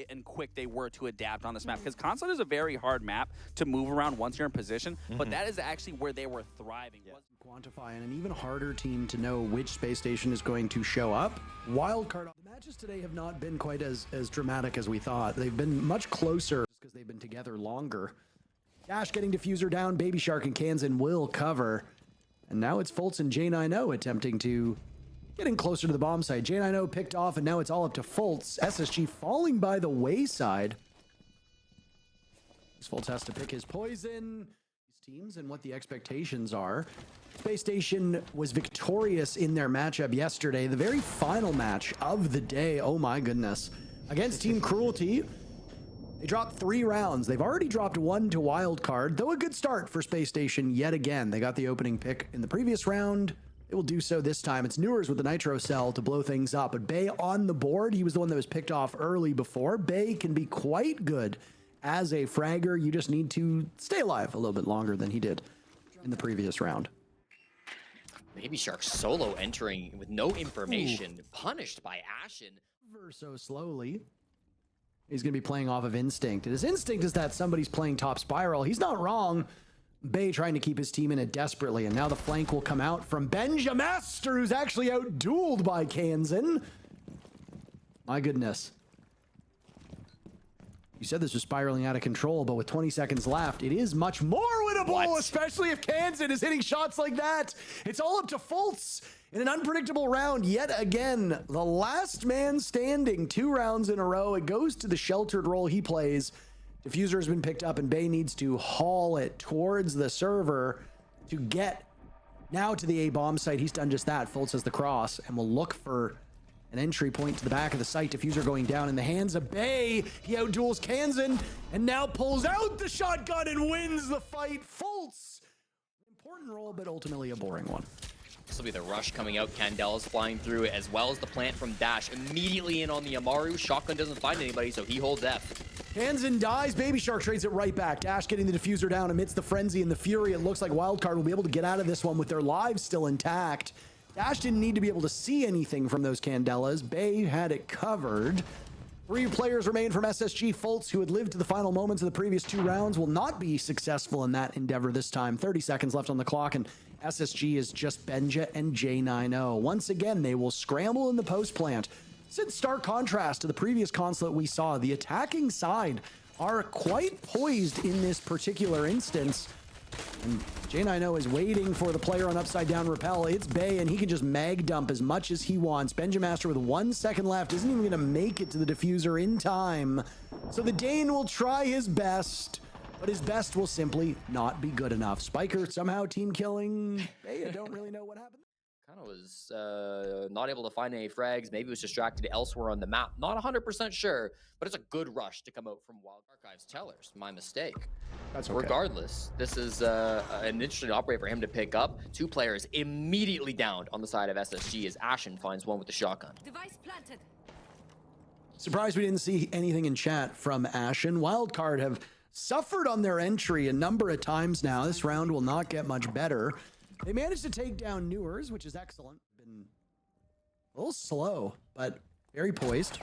and quick they were to adapt on this map. Because Console is a very hard map to move around once you're in position, but that is actually where they were thriving. Quantify, and an even harder team to know which space station is going to show up. Wildcard. The matches today have not been quite as dramatic as we thought. They've been much closer just because they've been together longer. Dash getting Diffuser down. Baby Shark and Kansan will cover. And now it's Fultz and J90 attempting to getting closer to the bomb site. J90 picked off, and now it's all up to Fultz. SSG falling by the wayside. Fultz has to pick his poison. These teams and what the expectations are. Spacestation was victorious in their matchup yesterday, the very final match of the day. Oh my goodness. Against Team Cruelty, they dropped 3 rounds. They've already dropped 1 to Wildcard, though a good start for Spacestation yet again. They got the opening pick in the previous round. They will do so this time. It's Newers with the Nitro Cell to blow things up, but Bay on the board. He was the one that was picked off early before. Bay can be quite good as a fragger. You just need to stay alive a little bit longer than he did in the previous round. Baby Shark solo entering with no information, punished by Ashen. Ever so slowly. He's going to be playing off of instinct. And his instinct is that somebody's playing top spiral. He's not wrong. Bay trying to keep his team in it desperately. And now the flank will come out from Benjamaster, who's actually out-dueled by Kansan. My goodness. You said this was spiraling out of control, but with 20 seconds left, it is much more winnable, especially if Kansan is hitting shots like that. It's all up to Fultz in an unpredictable round yet again. The last man standing, 2 rounds in a row. It goes to the sheltered role he plays. Diffuser has been picked up, and Bay needs to haul it towards the server to get now to the A bomb site. He's done just that. Fultz has the cross and will look for an entry point to the back of the site. Diffuser going down in the hands of Bay. He outduels Kansan and now pulls out the shotgun and wins the fight. Fultz, important role, but ultimately a boring one. This will be the rush coming out. Candel's flying through, as well as the plant from Dash. Immediately in on the Amaru. Shotgun doesn't find anybody, so he holds F. Kansan dies. Baby Shark trades it right back. Dash getting the Diffuser down amidst the frenzy and the fury. It looks like Wildcard will be able to get out of this one with their lives still intact. Dash didn't need to be able to see anything from those Candelas. Bay had it covered. 3 players remain from SSG. Fultz, who had lived to the final moments of the previous 2 rounds, will not be successful in that endeavor this time. 30 seconds left on the clock, and SSG is just Benja and J90. Once again, they will scramble in the post plant. It's in stark contrast to the previous consulate we saw. The attacking side are quite poised in this particular instance. And J90 is waiting for the player on upside down rappel. It's Bay, and he can just mag dump as much as he wants. Benjamaster with 1 second left isn't even going to make it to the Diffuser in time. So the Dane will try his best, but his best will simply not be good enough. Spiker somehow team killing Bay. I don't really know what happened. Kind of was not able to find any frags. Maybe was distracted elsewhere on the map. Not 100% sure, but it's a good rush to come out from Wild Archives Tellers. My mistake. That's okay. Regardless, this is an interesting operate for him to pick up. 2 players immediately downed on the side of SSG as Ashen finds one with the shotgun. Device planted. Surprised we didn't see anything in chat from Ashen. Wildcard have suffered on their entry a number of times now. This round will not get much better. They managed to take down Newers, which is excellent. Been a little slow, but very poised.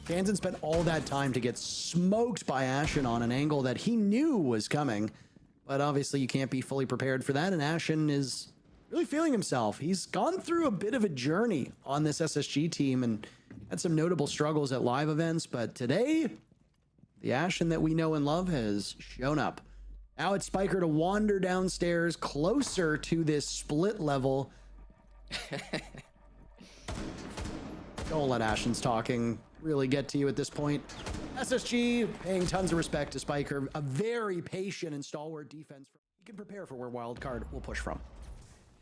Kansan spent all that time to get smoked by Ashen on an angle that he knew was coming. But obviously you can't be fully prepared for that, and Ashen is really feeling himself. He's gone through a bit of a journey on this SSG team and had some notable struggles at live events, but today, the Ashen that we know and love has shown up. Now it's Spiker to wander downstairs closer to this split level. Don't let Ashen's talking really get to you at this point. SSG paying tons of respect to Spiker. A very patient and stalwart defense. He can prepare for where Wildcard will push from.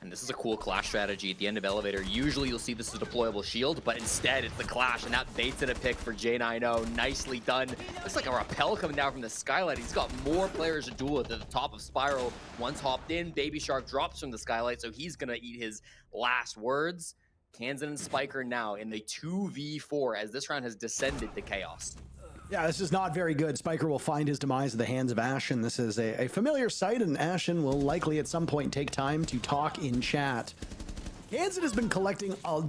And this is a cool clash strategy at the end of Elevator. Usually you'll see this as a deployable shield, but instead it's the clash, and that baits in a pick for J90. Nicely done. Looks like a rappel coming down from the skylight. He's got more players to duel at the top of Spiral. One's hopped in. Baby Shark drops from the skylight, so he's going to eat his last words. Kansan and Spiker now in the 2v4 as this round has descended to chaos. Yeah, this is not very good. Spiker will find his demise at the hands of Ashen. This is a familiar sight, and Ashen will likely at some point take time to talk in chat. Kansan has been collecting a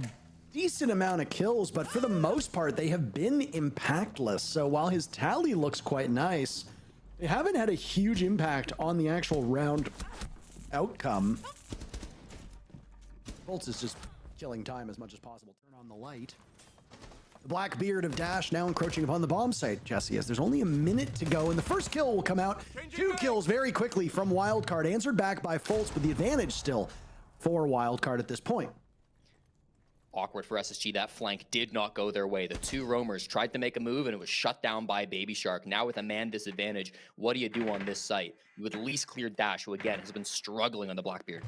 decent amount of kills, but for the most part, they have been impactless. So while his tally looks quite nice, they haven't had a huge impact on the actual round outcome. Bolts is just killing time as much as possible. Turn on the light. The black beard of Dash now encroaching upon the bomb site, Jesse, as there's only a minute to go, and the first kill will come out. 2 kills very quickly from Wildcard, answered back by Fultz, with the advantage still for Wildcard at this point. Awkward for SSG. That flank did not go their way. The 2 roamers tried to make a move, and it was shut down by Baby Shark. Now with a man disadvantage, what do you do on this site? You would at least clear Dash, who again has been struggling on the Blackbeard.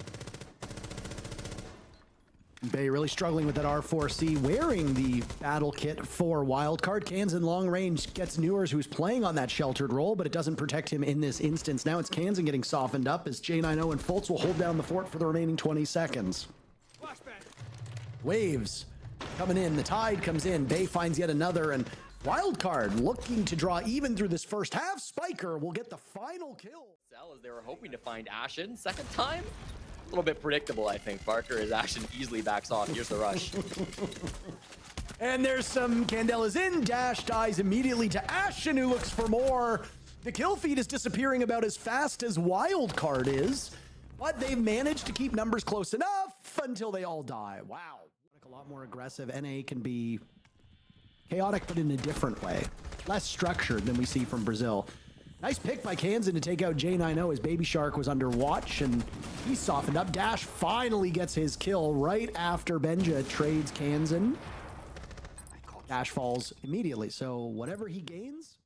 Bay really struggling with that R4C, wearing the battle kit for Wildcard. Cans in long range gets Newers, who's playing on that sheltered role, but it doesn't protect him in this instance. Now it's Kansan getting softened up as J90 and Fultz will hold down the fort for the remaining 20 seconds. Waves coming in, the tide comes in, Bay finds yet another, and Wildcard looking to draw even through this first half. Spiker will get the final kill. As they were hoping to find Ashen, second time? A little bit predictable, I think. Parker as Ashen easily backs off. Here's the rush. And there's some Candelas in. Dash dies immediately to Ashen, who looks for more. The kill feed is disappearing about as fast as Wildcard is, but they've managed to keep numbers close enough until they all die. Wow. A lot more aggressive. NA can be chaotic, but in a different way. Less structured than we see from Brazil. Nice pick by Kansan to take out J90 as Baby Shark was under watch, and he softened up. Dash finally gets his kill right after Benja trades Kansan. Dash falls immediately, so whatever he gains.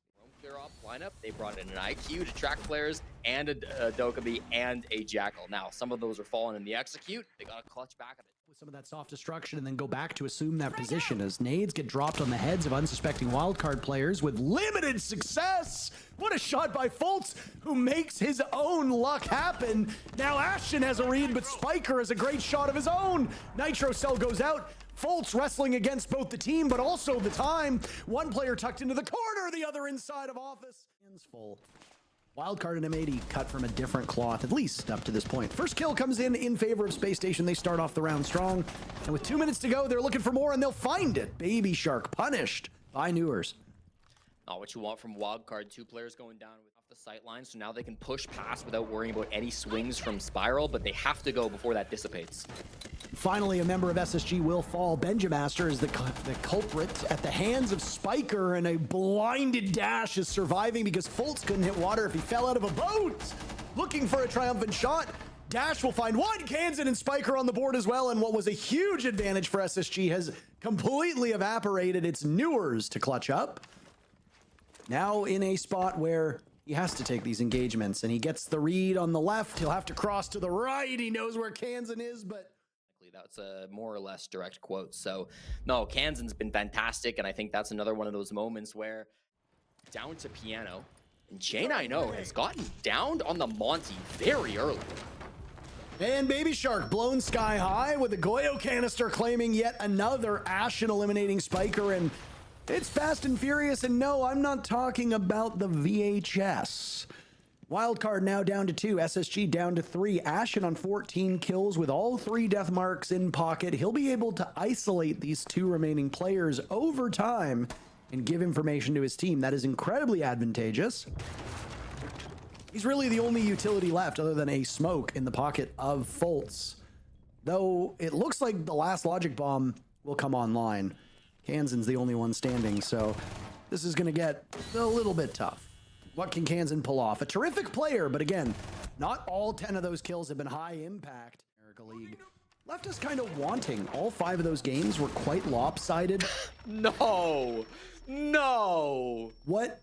Clear off lineup. They brought in an IQ to track players and a Dokkaebi and a Jackal. Now, some of those are falling in the execute. They got to clutch back at it. With some of that soft destruction and then go back to assume that position as nades get dropped on the heads of unsuspecting Wildcard players with limited success. What a shot by Fultz, who makes his own luck happen. Now Ashen has a read, but Spiker has a great shot of his own. Nitro Cell goes out. Fultz wrestling against both the team, but also the time. One player tucked into the corner, the other inside of office. Hands full. Wildcard and M80 cut from a different cloth, at least up to this point. First kill comes in favor of Spacestation. They start off the round strong. And with 2 minutes to go, they're looking for more, and they'll find it. Baby Shark punished by Newers. Not what you want from Wildcard. 2 players going down off the sight line, so now they can push past without worrying about any swings from Spiral, but they have to go before that dissipates. Finally, a member of SSG will fall. Benjamaster is the culprit at the hands of Spiker, and a blinded Dash is surviving because Fultz couldn't hit water if he fell out of a boat. Looking for a triumphant shot. Dash will find one. Kansan and Spiker on the board as well, and what was a huge advantage for SSG has completely evaporated. It's Newers to clutch up. Now in a spot where he has to take these engagements, and he gets the read on the left. He'll have to cross to the right. He knows where Kansan is, but that's a more or less direct quote. So no, Kansan's been fantastic, and I think that's another one of those moments where down to piano, and J90 has gotten downed on the Monty very early. And Baby Shark blown sky high with a Goyo canister, claiming yet another Ashen, eliminating Spiker, and it's fast and furious. And no, I'm not talking about the VHS. Wildcard now down to 2, SSG down to 3. Ashen on 14 kills with all 3 death marks in pocket. He'll be able to isolate these 2 remaining players over time and give information to his team. That is incredibly advantageous. He's really the only utility left other than a smoke in the pocket of Fultz. Though it looks like the last logic bomb will come online. Kansan's the only one standing, so this is going to get a little bit tough. What can Kansan pull off? A terrific player, but again, not all 10 of those kills have been high impact. America League left us kind of wanting. All 5 of those games were quite lopsided. No. What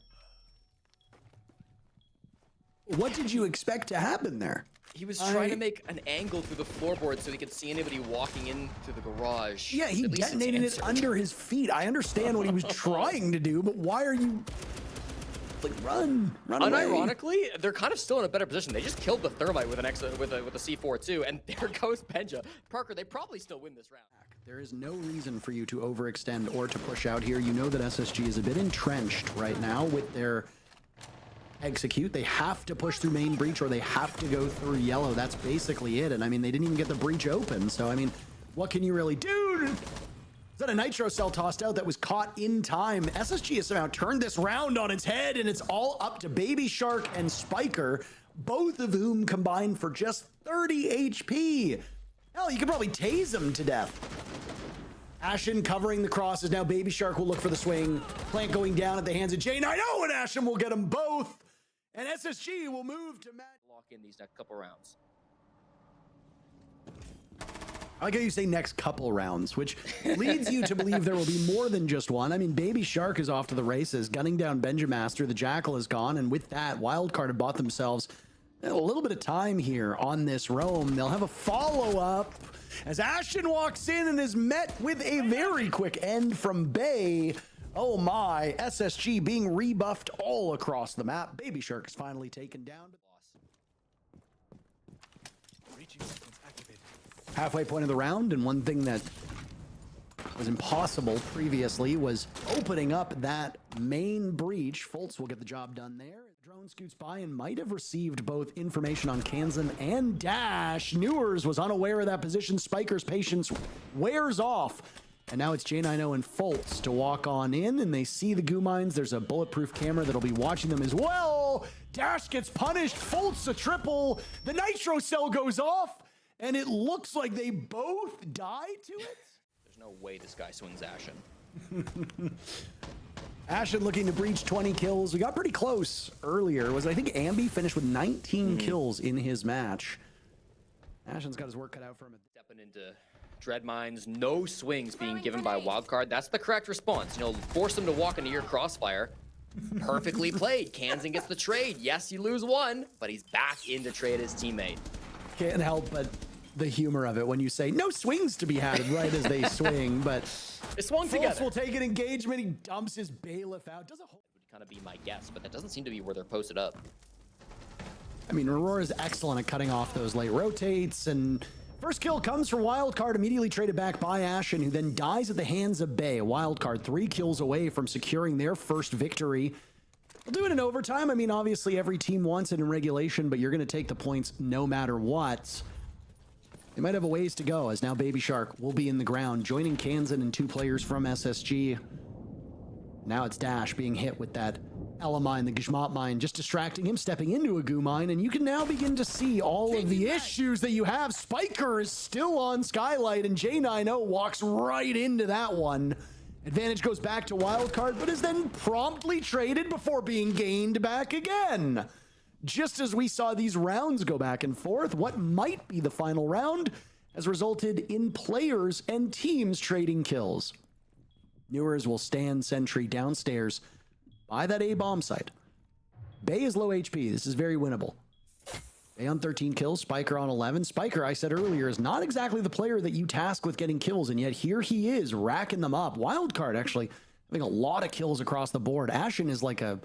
did you expect to happen there? He was trying to make an angle through the floorboard so he could see anybody walking into the garage. Yeah, he detonated it under his feet. I understand what he was trying to do, but why are you... Like, run away. Unironically, they're kind of still in a better position. They just killed the Thermite with a C4 too, and there goes Benja. Parker, they probably still win this round. There is no reason for you to overextend or to push out here. You know that SSG is a bit entrenched right now with their execute. They have to push through main breach or they have to go through yellow. That's basically it. And I mean, they didn't even get the breach open. So, I mean, what can you really do? Is that a Nitro Cell tossed out that was caught in time? SSG has somehow turned this round on its head, and it's all up to Baby Shark and Spiker, both of whom combined for just 30 HP. Hell, you could probably tase them to death. Ashen covering the crosses. Now Baby Shark will look for the swing. Plant going down at the hands of J9. Oh, and Ashen will get them both. And SSG will move to match. Lock in these next couple rounds. I like how you say next couple rounds, which leads you to believe there will be more than just one. I mean, Baby Shark is off to the races, gunning down Benjamaster. The Jackal is gone, and with that, Wildcard have bought themselves a little bit of time here on this roam. They'll have a follow-up as Ashen walks in and is met with a very quick end from Bay. Oh my, SSG being rebuffed all across the map. Baby Shark is finally taken down. Halfway point of the round, and one thing that was impossible previously was opening up that main breach. Foltz will get the job done there. Drone scoots by and might have received both information on Kansan and Dash. Newers was unaware of that position. Spiker's patience wears off. And now it's J90 and Foltz to walk on in, and they see the goo mines. There's a bulletproof camera that'll be watching them as well. Dash gets punished. Foltz a triple. The Nitro Cell goes off. And it looks like they both die to it. There's no way this guy swings Ashen. Ashen looking to breach 20 kills. We got pretty close earlier. I think Ambi finished with 19 kills in his match. Ashen's got his work cut out for him. Stepping into Dread Mines, no swings being given by Wildcard. That's the correct response. You know, force them to walk into your crossfire. Perfectly played. Kansan gets the trade. Yes, you lose one, but he's back in to trade his teammate. Can't help but the humor of it when you say no swings to be had right as they swing, but they swung Foltz together. Will take an engagement. He dumps his bailiff out. Does a whole Would kind of be my guess, but that doesn't seem to be where they're posted up. I mean, Aurora's excellent at cutting off those late rotates, and first kill comes from Wildcard, immediately traded back by Ashen, who then dies at the hands of Bay. Wildcard 3 kills away from securing their first victory. We'll do it in overtime. I mean, obviously every team wants it in regulation, but you're going to take the points no matter what. They might have a ways to go, as now Baby Shark will be in the ground, joining Kansan and 2 players from SSG. Now it's Dash being hit with that Ela mine, the Gishmat mine, just distracting him, stepping into a goo mine, and you can now begin to see all of the issues that you have. Spiker is still on Skylight, and J90 walks right into that one. Advantage goes back to Wildcard, but is then promptly traded before being gained back again. Just as we saw these rounds go back and forth, what might be the final round has resulted in players and teams trading kills. Newers will stand sentry downstairs by that A-bomb site. Bay is low HP. This is very winnable. Bay on 13 kills, Spiker on 11. Spiker, I said earlier, is not exactly the player that you task with getting kills, and yet here he is, racking them up. Wildcard actually having a lot of kills across the board. Ashen is like a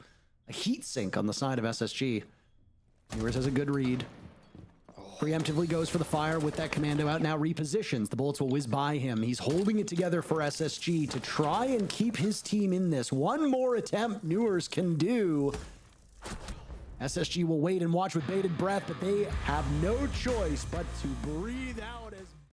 heat sink on the side of SSG. Newers has a good read. Preemptively goes for the fire with that commando out. Now repositions. The bullets will whiz by him. He's holding it together for SSG to try and keep his team in this. One more attempt Newers can do. SSG will wait and watch with bated breath, but they have no choice but to breathe out.